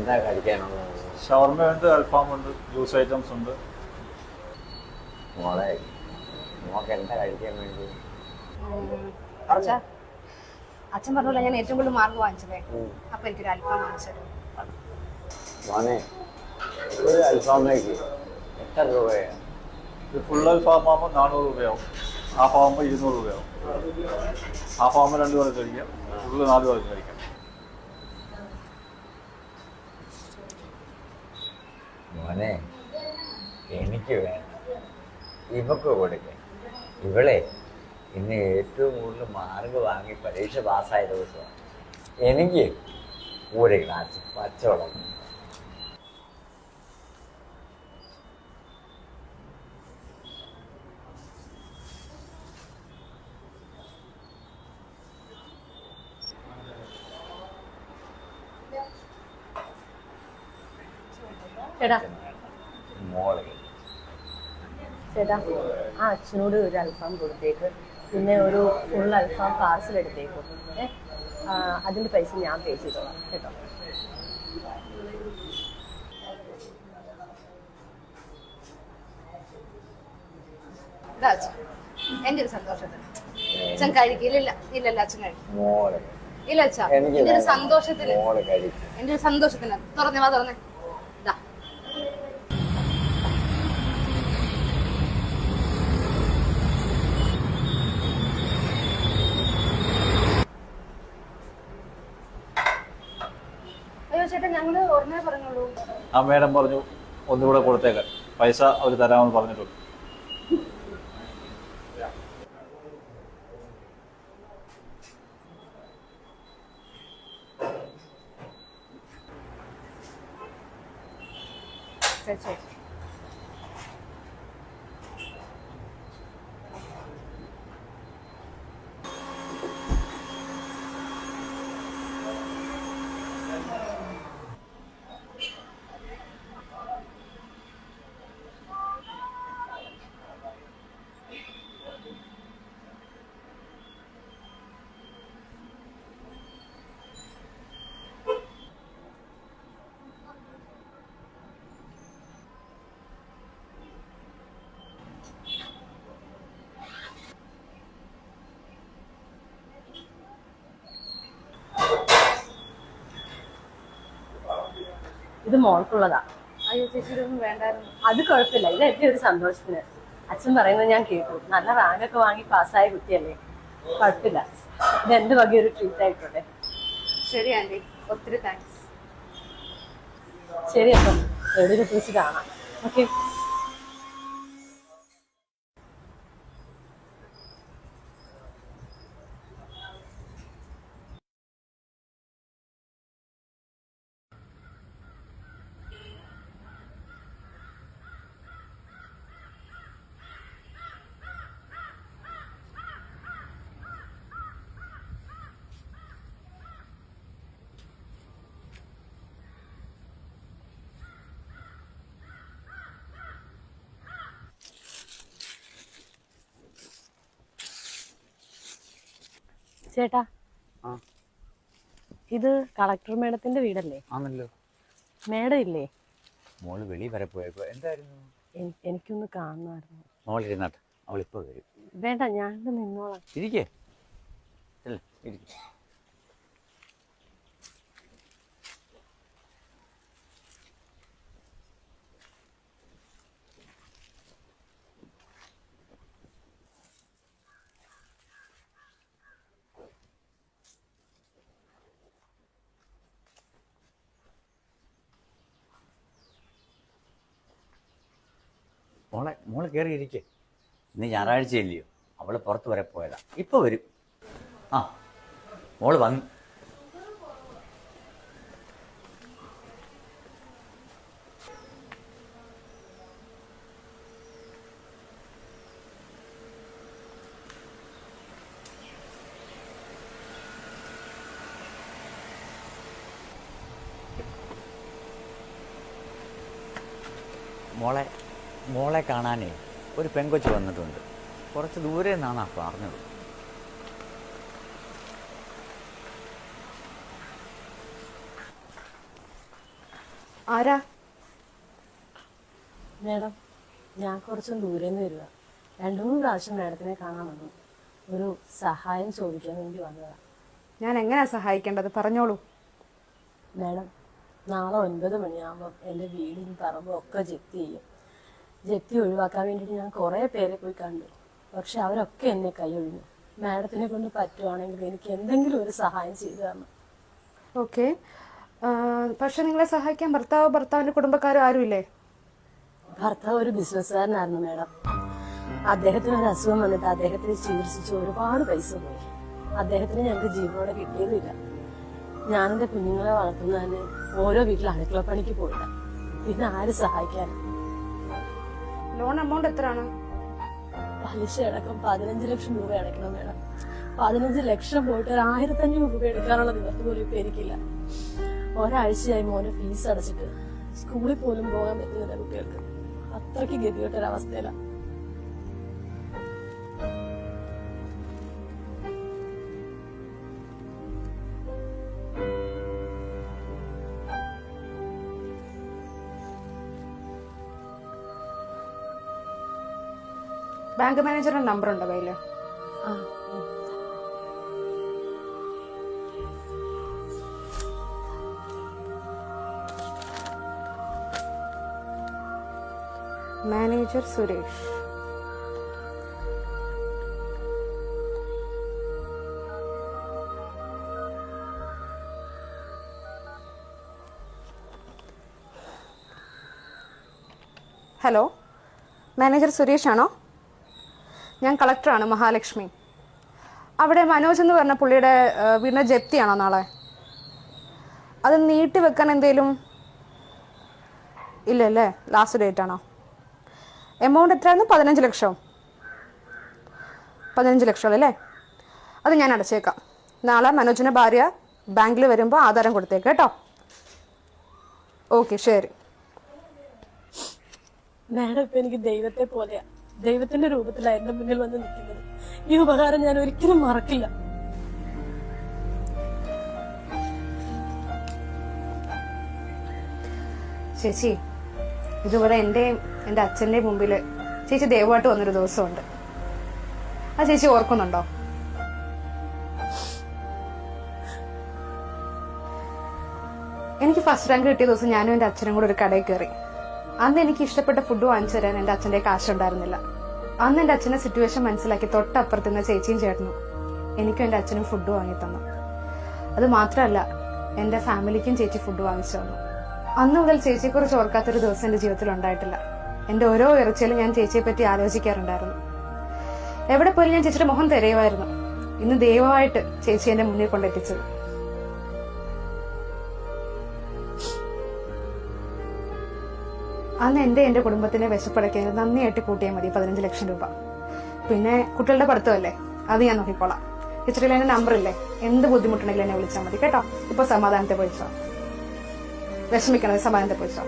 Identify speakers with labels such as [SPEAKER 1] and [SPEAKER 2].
[SPEAKER 1] എന്താ കഴിക്കാനുള്ളത്?
[SPEAKER 2] ഷവർമയുണ്ട്, അൽഫാമുണ്ട്, juice items ഉണ്ട്.
[SPEAKER 1] മോളെ മോൾക്ക് എന്താ കഴിക്കാൻ വേണ്ടി?
[SPEAKER 3] അച്ഛൻ പറഞ്ഞല്ലോ ഞാൻ ഏറ്റവും കൂടുതൽ മാർക്ക് വാങ്ങിച്ചതേ. അപ്പൊ എനിക്കൊരു അൽഫാം വാങ്ങിച്ചത്.
[SPEAKER 1] മോനെ ഒരു അൽഫാമിലേക്ക് എത്ര രൂപയാണ്?
[SPEAKER 2] ഫുൾ അൽഫാം ആകുമ്പോൾ 400 രൂപയാവും, ഹാഫ് ആകുമ്പോൾ 200 രൂപയാവും. ഹാഫ് ആകുമ്പോൾ 2 പേർക്ക് കഴിക്കാം, ഫുള്ള് 4 പേർക്ക് കഴിക്കാം.
[SPEAKER 1] മോനെ എനിക്ക് വേണം, ഇവക്ക് കൊടുക്കാൻ. ഇവളെ ഇന്ന് ഏറ്റവും കൂടുതൽ മാർക്ക് വാങ്ങി പരീക്ഷ പാസ്സായ ദിവസമാണ്. എനിക്ക് ഒരു ഗ്ലാസ് പച്ചവെള്ളം.
[SPEAKER 3] ചേട്ടാ
[SPEAKER 1] മോളെ
[SPEAKER 3] ചേട്ടാ ആ അച്ഛനോട് ഒരു അൽഫാം കൊടുത്തേക്ക്, പിന്നെ ഒരു ഫുൾ അൽഫാം പാർസൽ എടുത്തേക്കും. അതിൻ്റെ പൈസ ഞാൻ പേ ചെയ്തോളാം കേട്ടോ. എന്റെ ഒരു സന്തോഷത്തിന് അച്ഛൻ കഴിക്കില്ല. ഇല്ലല്ല അച്ഛൻ കഴിക്കും.
[SPEAKER 1] മോളെ
[SPEAKER 3] ഇല്ല അച്ഛാ, എന്റെ ഒരു സന്തോഷത്തിന്, എന്റെ ഒരു സന്തോഷത്തിന്. തുറന്നേ വാ, തുറന്നേ. ഇതാ അയ്യോ ചേട്ടാ, ഞങ്ങള് ഉടനെ പറഞ്ഞോളൂ.
[SPEAKER 2] ആ മേഡം പറഞ്ഞു ഒന്നുകൂടെ കൊടുത്തേക്കാൻ, പൈസ അവർ തരാമെന്ന് പറഞ്ഞിട്ടുണ്ട്.
[SPEAKER 3] ശരി ശരി. ഇത് മോൾക്കുള്ളതാ. അയ്യോ ചേച്ചി, ഇതൊന്നും വേണ്ടായിരുന്നു. അത് കുഴപ്പമില്ല, ഇത് എന്റെ ഒരു സന്തോഷത്തിന്. അച്ഛൻ പറയുന്നത് ഞാൻ കേട്ടു, നല്ല റാങ്കൊക്കെ വാങ്ങി പാസ്സായ കുട്ടിയല്ലേ, കുഴപ്പമില്ല. ഇത് എന്റെ വക ഒരു ട്രീറ്റ് ആയിക്കോട്ടെ. ശരി ആന്റി, ഒത്തിരി താങ്ക്സ്. ശരി, അപ്പം എവിടെയൊക്കെ വെച്ച് കാണാം. ഓക്കെ. ചേട്ടാ, ഇത് കളക്ടർ മേഡത്തിന്റെ വീടല്ലേ?
[SPEAKER 1] ആണല്ലോ.
[SPEAKER 3] മേഡം ഇല്ലേ?
[SPEAKER 1] മോള് വെളി വരെ പോയപ്പോ എന്തായിരുന്നു?
[SPEAKER 3] എനിക്കൊന്ന് കാണുമായിരുന്നു.
[SPEAKER 1] മോളിരുന്നാട്ടെ, അവളിപ്പോ വരും.
[SPEAKER 3] വേണ്ട, ഞാനിവിടെ നിന്നോളാം.
[SPEAKER 1] ഇരിക്കേ, ഇരിക്കേ. മോളെ കയറി ഇരിക്കേ. ഇന്ന് ഞായറാഴ്ചയില്ലയോ, അവള് പുറത്ത് വരെ പോയതാ, ഇപ്പൊ വരും. ആ മോള് വന്നു. മോളെ കാണാനേ ഒരു പെങ്കൊച്ച് വന്നിട്ടുണ്ട്. കുറച്ച് ദൂരെ നിന്നാണ് ആ പറഞ്ഞത്.
[SPEAKER 4] ആരാ?
[SPEAKER 3] മേഡം, ഞാൻ കുറച്ചും ദൂരെ നിന്ന് വരിക. 2-3 പ്രാവശ്യം മേഡത്തിനെ കാണാൻ വന്നു. ഒരു സഹായം ചോദിക്കാൻ വേണ്ടി വന്നതാണ്.
[SPEAKER 4] ഞാൻ എങ്ങനെയാ സഹായിക്കേണ്ടത്? പറഞ്ഞോളൂ.
[SPEAKER 3] മേഡം, നാളെ 9 മണിയാകുമ്പോൾ എൻ്റെ വീടും പറമ്പും ഒക്കെ ജപ്തി ചെയ്യും. ജപ്തി ഒഴിവാക്കാൻ വേണ്ടിയിട്ട് ഞാൻ കുറേ പേരെ പോയി കണ്ടു. പക്ഷെ അവരൊക്കെ എന്നെ കൈയൊഴിഞ്ഞു. മാഡത്തിനെ കൊണ്ട് പറ്റുവാണെങ്കിൽ എനിക്ക് എന്തെങ്കിലും ഒരു സഹായം ചെയ്തു തരണം.
[SPEAKER 4] ഓക്കെ. പക്ഷെ നിങ്ങളെ സഹായിക്കാൻ ഭർത്താവിന്റെ കുടുംബക്കാരും ആരുമില്ലേ?
[SPEAKER 3] ഭർത്താവ് ഒരു ബിസിനസ്സുകാരനായിരുന്നു മേഡം. അദ്ദേഹത്തിന് ഒരു അസുഖം വന്നിട്ട് അദ്ദേഹത്തിന് ചികിത്സിച്ച് ഒരുപാട് പൈസ പോയി. അദ്ദേഹത്തിന് ഞങ്ങൾക്ക് ജീവനോടെ കിട്ടിയതില്ല. ഞാനെന്റെ കുഞ്ഞുങ്ങളെ വളർത്തുന്നതിന് ഓരോ വീട്ടിൽ അടുക്കളപ്പണിക്ക് പോയില്ല. പിന്നെ ആര് സഹായിക്കാൻ?
[SPEAKER 4] ലോൺ എമൗണ്ട് എത്രയാണ്?
[SPEAKER 3] പലിശ അടക്കം 15 ലക്ഷം രൂപ അടയ്ക്കണം മേഡം. 15 ലക്ഷം പോയിട്ട് 1500 രൂപ എടുക്കാനുള്ള നിവർത്തി പോലും ഇപ്പൊ എനിക്കില്ല. ഒരാഴ്ചയായി മോനെ ഫീസ് അടച്ചിട്ട് സ്കൂളിൽ പോലും പോകാൻ പറ്റുന്നില്ല കുട്ടികൾക്ക്. അത്രയ്ക്ക് ഗതികെട്ടൊരവസ്ഥയിലാണ്.
[SPEAKER 4] ബാങ്ക് മാനേജറുടെ നമ്പർ ഉണ്ടോ കയ്യില്? Manager Suresh. Hello, manager Suresh ആണോ? ഞാൻ കളക്ടറാണ്, മഹാലക്ഷ്മി. അവിടെ മനോജ് എന്ന് പറഞ്ഞ പുള്ളിയുടെ വീടിൻ്റെ ജപ്തിയാണോ നാളെ? അത് നീട്ടി വെക്കാൻ എന്തേലും? ഇല്ലല്ലേ, ലാസ്റ്റ് ഡേറ്റ് ആണോ? എമൗണ്ട് എത്രയായിരുന്നു? 15 ലക്ഷം. 15 ലക്ഷം അല്ലേ? അത് ഞാൻ അടച്ചേക്കാം. നാളെ മനോജിൻ്റെ ഭാര്യ ബാങ്കിൽ വരുമ്പോൾ ആധാരം കൊടുത്തേക്ക് കേട്ടോ. ഓക്കെ, ശരി.
[SPEAKER 3] മാഡം ഇപ്പൊ എനിക്ക് ദൈവത്തെ പോലെയാ. ദൈവത്തിന്റെ രൂപത്തിലാണ് എന്റെ മുന്നിൽ വന്ന് നിൽക്കുന്നത്. ഈ ഉപകാരം ഞാൻ ഒരിക്കലും മറക്കില്ല.
[SPEAKER 4] ചേച്ചി, ഇതുവരെ എന്റെയും എന്റെ അച്ഛന്റെയും മുമ്പിൽ ചേച്ചി ദയവായിട്ട് വന്നൊരു ദിവസമുണ്ട്. ആ ചേച്ചി ഓർക്കുന്നുണ്ടോ? എനിക്ക് ഫസ്റ്റ് റാങ്ക് കിട്ടിയ ദിവസം ഞാനും എന്റെ അച്ഛനും കൂടെ ഒരു കടയിൽ കയറി. അന്ന് എനിക്ക് ഇഷ്ടപ്പെട്ട ഫുഡ് വാങ്ങിച്ചു തരാൻ എന്റെ അച്ഛന്റെ കാശുണ്ടായിരുന്നില്ല. അന്ന് എന്റെ അച്ഛന്റെ സിറ്റുവേഷൻ മനസ്സിലാക്കി തൊട്ടപ്പുറത്തുനിന്ന് ചേച്ചിയും ചേട്ടനും എനിക്കും എന്റെ അച്ഛനും ഫുഡ് വാങ്ങി തന്നു. അത് മാത്രമല്ല, എന്റെ ഫാമിലിക്കും ചേച്ചി ഫുഡ് വാങ്ങിച്ചു തന്നു. അന്ന് മുതൽ ചേച്ചിയെക്കുറിച്ച് ഓർക്കാത്തൊരു ദിവസം എന്റെ ജീവിതത്തിൽ ഉണ്ടായിട്ടില്ല. എന്റെ ഓരോ ഇറച്ചിയിലും ഞാൻ ചേച്ചിയെ പറ്റി ആലോചിക്കാറുണ്ടായിരുന്നു. എവിടെ പോലും ഞാൻ ചേച്ചിയുടെ മുഖം തിരയുമായിരുന്നു. ഇന്ന് ദൈവമായിട്ട് ചേച്ചി എന്റെ മുന്നിൽ കൊണ്ടെത്തിച്ചത്. അന്ന് എന്റെ കുടുംബത്തിന്റെ വിശപ്പടക്കാൻ നന്ദിയായിട്ട് കൂട്ടിയാൽ മതി 15 ലക്ഷം രൂപ. പിന്നെ കുട്ടികളുടെ പഠിത്തമല്ലേ, അത് ഞാൻ നോക്കിക്കോളാം. ചേച്ചിയുടെ എന്റെ നമ്പർ ഇല്ലേ, എന്ത് ബുദ്ധിമുട്ടുണ്ടെങ്കിലും എന്നെ വിളിച്ചാൽ മതി കേട്ടോ. ഇപ്പൊ സമാധാനത്തെ പോയിച്ചോ, വിഷമിക്കണത് സമാധാനത്തെ പോയിച്ചോ.